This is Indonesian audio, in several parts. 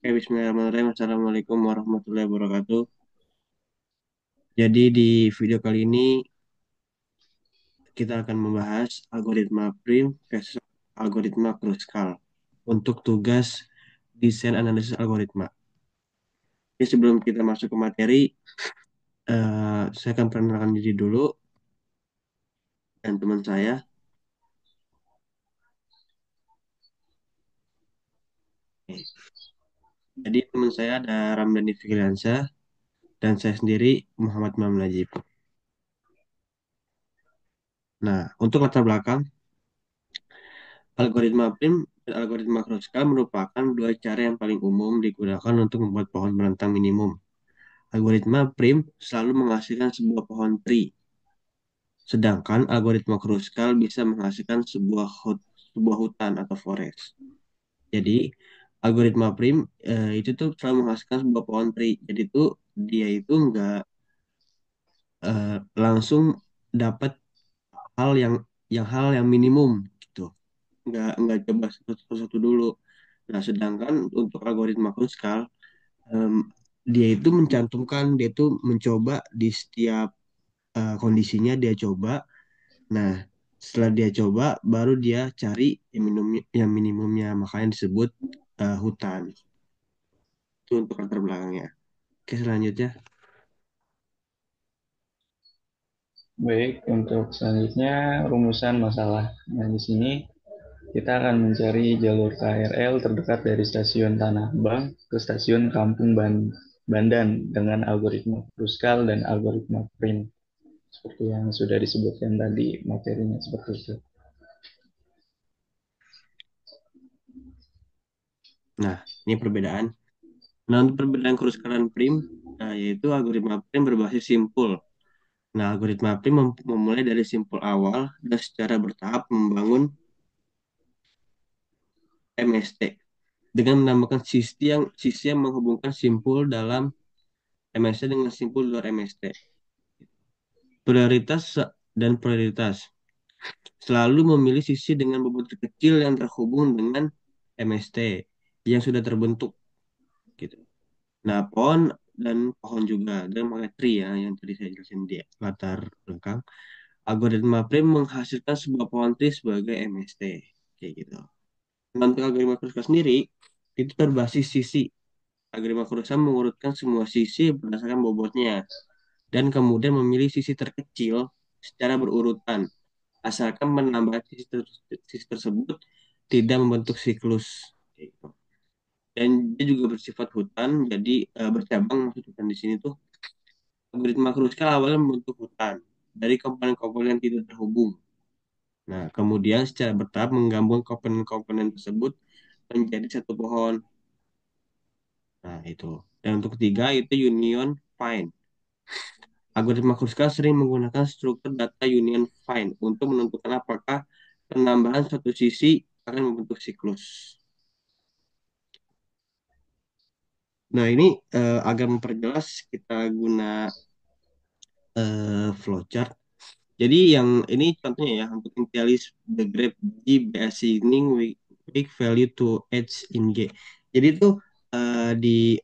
Bismillahirrahmanirrahim. Assalamualaikum warahmatullahi wabarakatuh. Jadi di video kali ini kita akan membahas algoritma prim versus algoritma Kruskal untuk tugas desain analisis algoritma. Jadi sebelum kita masuk ke materi, saya akan perkenalkan diri dulu dan teman saya. Oke. Jadi teman saya ada Ramdhani Fikriansyah dan saya sendiri Muhammad Imam Najib. Nah, untuk latar belakang, algoritma prim dan algoritma Kruskal merupakan dua cara yang paling umum digunakan untuk membuat pohon bentang minimum. Algoritma prim selalu menghasilkan sebuah pohon tri, sedangkan algoritma Kruskal bisa menghasilkan sebuah hutan atau forest. Jadi, algoritma prim itu tuh selalu menghasilkan sebuah pohon tri. Jadi tuh dia itu nggak langsung dapat hal yang minimum gitu. Nggak coba satu-satu dulu. Nah, sedangkan untuk algoritma Kruskal, em, dia itu mencantumkan, dia itu mencoba di setiap kondisinya dia coba. Nah, setelah dia coba, baru dia cari yang minimumnya, makanya disebut hutan. Itu untuk latar belakangnya. Oke, selanjutnya. Baik, untuk selanjutnya rumusan masalah. Nah, di sini kita akan mencari jalur KRL terdekat dari stasiun Tanah Abang ke stasiun Bandan dengan algoritma Kruskal dan algoritma Prim. Seperti yang sudah disebutkan tadi materinya seperti itu. Nah, ini perbedaan. Nah, untuk perbedaan keruskalan prim, yaitu algoritma prim berbasis simpul. Nah, algoritma prim memulai dari simpul awal dan secara bertahap membangun MST dengan menambahkan sisi yang menghubungkan simpul dalam MST dengan simpul luar MST. Prioritas. Selalu memilih sisi dengan bobot terkecil yang terhubung dengan MST yang sudah terbentuk gitu. Nah, pohon juga dan makanya tree ya yang tadi saya jelasin di latar belakang. Algoritma prim menghasilkan sebuah pohon tree sebagai MST kayak gitu. Nah, untuk algoritma Kruskal sendiri itu berbasis sisi. Algoritma Kruskal mengurutkan semua sisi berdasarkan bobotnya dan kemudian memilih sisi terkecil secara berurutan asalkan menambah sisi tersebut tidak membentuk siklus. Kayak gitu. Dan dia juga bersifat hutan, jadi bercabang maksud hutan di sini tuh algoritma Kruskal awalnya membentuk hutan dari komponen-komponen yang tidak terhubung. Nah, kemudian secara bertahap menggabung komponen-komponen tersebut menjadi satu pohon. Nah, itu. Dan untuk ketiga itu union find. Algoritma Kruskal sering menggunakan struktur data union find untuk menentukan apakah penambahan suatu sisi akan membentuk siklus. Nah, ini agar memperjelas kita guna flowchart. Jadi yang ini contohnya ya untuk initialize the graph G by assigning weak value to H in G. Jadi itu di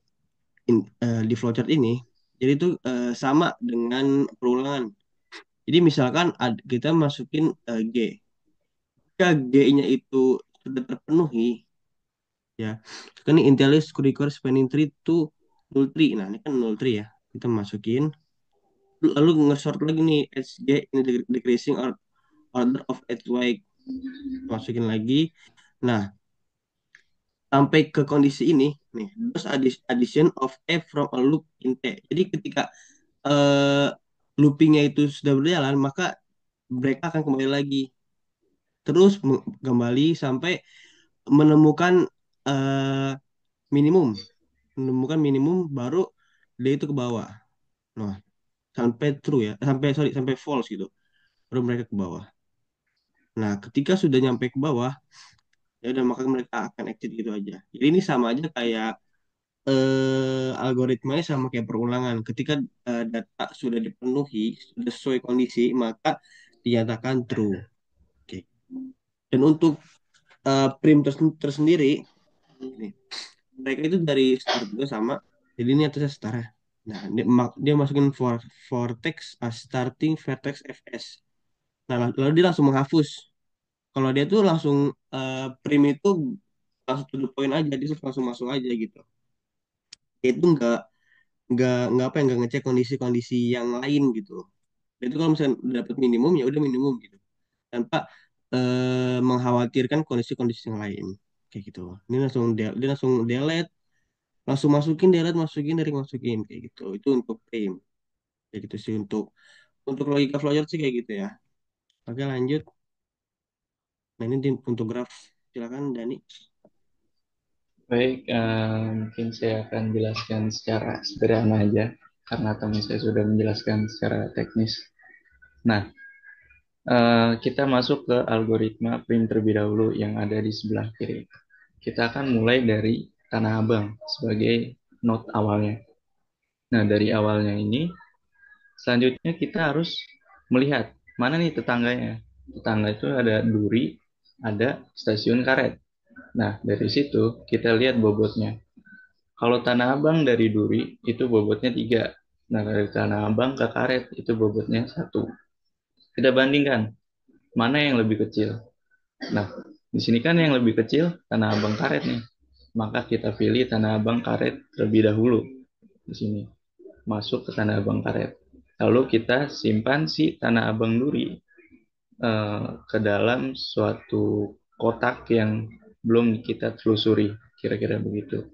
di flowchart ini, jadi itu sama dengan perulangan. Jadi misalkan kita masukin G, jika G-nya itu sudah terpenuhi, ya, kan ini initialize require spanning tree to null tree. Nah ini kan null tree ya, kita masukin. Lalu nge-sort lagi nih HG ini decreasing order of HY masukin lagi. Nah, sampai ke kondisi ini nih, terus addition of F from a loop in T. Jadi ketika eh, loopingnya itu sudah berjalan, maka mereka akan kembali lagi. Terus kembali sampai menemukan eh, minimum. Menemukan minimum baru dia itu ke bawah. Nah, sampai true ya, sampai false gitu. Baru mereka ke bawah. Nah, ketika sudah nyampe ke bawah, ya udah maka mereka akan exit gitu aja. Jadi ini sama aja kayak algoritmanya sama kayak perulangan. Ketika data sudah dipenuhi, sudah sesuai kondisi, maka dinyatakan true. Oke. Dan untuk tersendiri, ini. mereka itu dari start juga sama, jadi ini atasnya setara. Nah, dia masukin vortex as starting vertex fs. Nah, lalu dia langsung menghapus. Kalau dia tuh langsung prim itu langsung to the point aja, dia langsung masuk aja gitu. Dia itu nggak apa yang nggak ngecek kondisi-kondisi yang lain gitu. Dan itu kalau misalnya udah dapet minimum ya udah minimum gitu, tanpa mengkhawatirkan kondisi-kondisi yang lain kayak gitu. Ini dia langsung delete, langsung masukin delete, masukin dari masukin kayak gitu. Itu untuk prim kayak gitu sih, untuk logika flowchart sih kayak gitu ya. Oke, lanjut. Nah, ini untuk graf, silakan Dani. Baik, mungkin saya akan jelaskan secara sederhana aja karena teman saya sudah menjelaskan secara teknis. Nah, kita masuk ke algoritma prim terlebih dahulu yang ada di sebelah kiri. Kita akan mulai dari Tanah Abang sebagai node awalnya. Nah, dari awalnya ini, selanjutnya kita harus melihat mana nih tetangganya. Tetangga itu ada Duri, ada stasiun karet. Nah, dari situ kita lihat bobotnya. Kalau Tanah Abang dari Duri itu bobotnya 3. Nah, dari Tanah Abang ke karet itu bobotnya 1. Kita bandingkan mana yang lebih kecil. Nah, di sini kan yang lebih kecil Tanah Abang karet nih. Maka kita pilih Tanah Abang karet terlebih dahulu di sini. Masuk ke Tanah Abang karet. Lalu kita simpan si Tanah Abang Duri ke dalam suatu kotak yang belum kita telusuri, kira-kira begitu.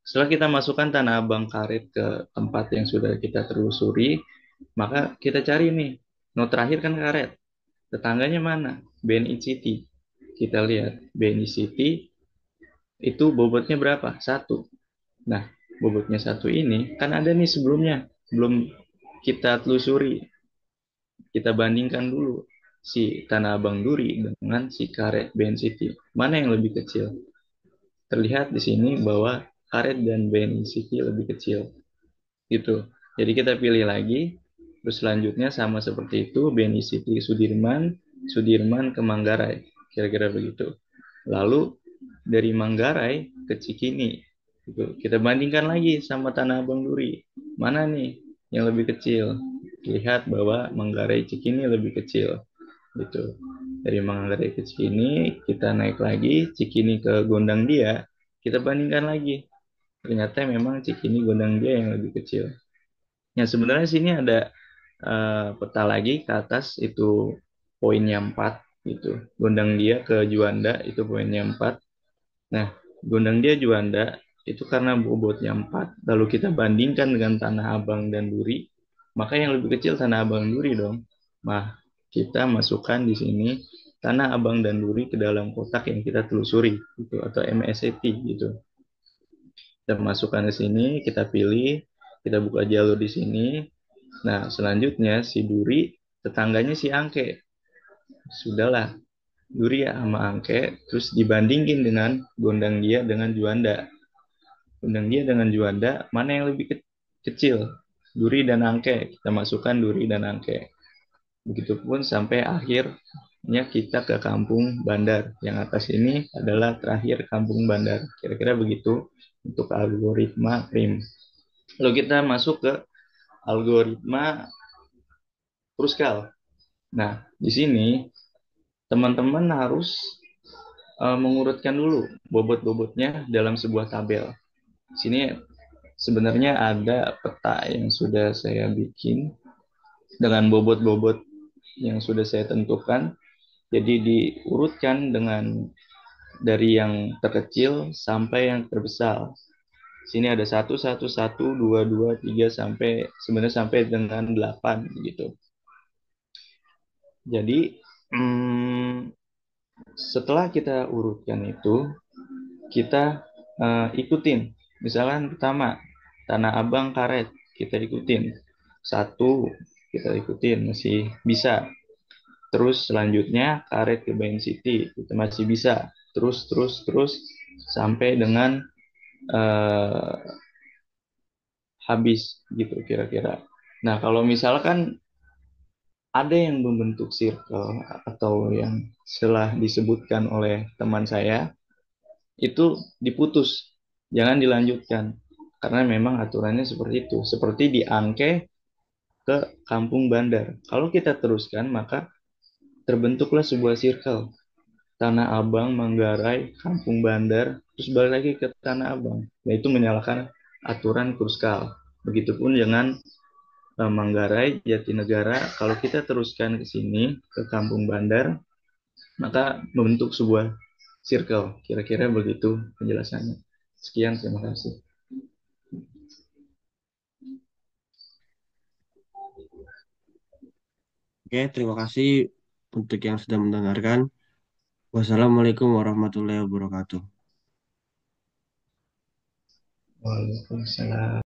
Setelah kita masukkan Tanah Abang karet ke tempat yang sudah kita telusuri, maka kita cari nih, node terakhir kan karet. Tetangganya mana? BNI City. Kita lihat, BNI City itu bobotnya berapa? 1. Nah, bobotnya 1 ini kan ada nih sebelumnya, belum kita telusuri. Kita bandingkan dulu si Tanah Abang Duri dengan si karet BNI City. Mana yang lebih kecil? Terlihat di sini bahwa karet dan BNI City lebih kecil. Gitu. Jadi kita pilih lagi. Terus selanjutnya sama seperti itu, BNI City Sudirman, Sudirman ke Manggarai. Kira-kira begitu. Lalu dari Manggarai ke Cikini. Gitu. Kita bandingkan lagi sama Tanah Abang Duri. Mana nih yang lebih kecil? Lihat bahwa Manggarai Cikini lebih kecil. Gitu. Dari Manggarai ke Cikini, kita naik lagi, Cikini ke Gondang Dia, kita bandingkan lagi. Ternyata memang Cikini Gondang Dia yang lebih kecil. Ya sebenarnya sini ada peta lagi ke atas itu poinnya 4 gitu. Gondang Dia ke Juanda itu poinnya 4. Nah, Gondang Dia Juanda itu karena bobotnya 4. Lalu kita bandingkan dengan Tanah Abang dan Duri, maka yang lebih kecil Tanah Abang Duri dong. Nah, kita masukkan di sini Tanah Abang dan Duri ke dalam kotak yang kita telusuri gitu atau MSAT gitu. Kita masukkan ke sini, kita pilih, kita buka jalur di sini. Nah, selanjutnya si Duri, tetangganya si Angke. Sudahlah, Duri ya sama Angke, terus dibandingin dengan Gondang Dia dengan Juanda. Gondang Dia dengan Juanda, mana yang lebih kecil? Duri dan Angke. Kita masukkan Duri dan Angke. Begitupun sampai akhirnya kita ke Kampung Bandar. Yang atas ini adalah terakhir Kampung Bandar. Kira-kira begitu untuk algoritma prim. Lalu kita masuk ke algoritma Kruskal. Nah, di sini teman-teman harus mengurutkan dulu bobot-bobotnya dalam sebuah tabel. Di sini sebenarnya ada peta yang sudah saya bikin dengan bobot-bobot yang sudah saya tentukan. Jadi diurutkan dengan dari yang terkecil sampai yang terbesar. Sini ada 1, 1, 1, 2, 2, 3 sampai sebenarnya sampai dengan 8 gitu. Jadi setelah kita urutkan itu, kita ikutin. Misalkan pertama, Tanah Abang karet, kita ikutin. 1, kita ikutin, masih bisa. Terus selanjutnya karet ke Bain City, kita masih bisa. Terus, sampai dengan uh, habis gitu kira-kira. Nah, kalau misalkan ada yang membentuk circle atau yang setelah disebutkan oleh teman saya, itu diputus. jangan dilanjutkan. Karena memang aturannya seperti itu. Seperti di Angke ke Kampung Bandar. Kalau kita teruskan, maka terbentuklah sebuah circle. Tanah Abang, Manggarai, Kampung Bandar, terus balik lagi ke Tanah Abang. Nah, itu menyalakan aturan Kruskal. Begitupun dengan Manggarai, Jatinegara. Kalau kita teruskan ke sini, ke Kampung Bandar, maka membentuk sebuah circle. Kira-kira begitu penjelasannya. Sekian, terima kasih. Oke, terima kasih untuk yang sudah mendengarkan. Wassalamualaikum warahmatullahi wabarakatuh. Waalaikumsalam.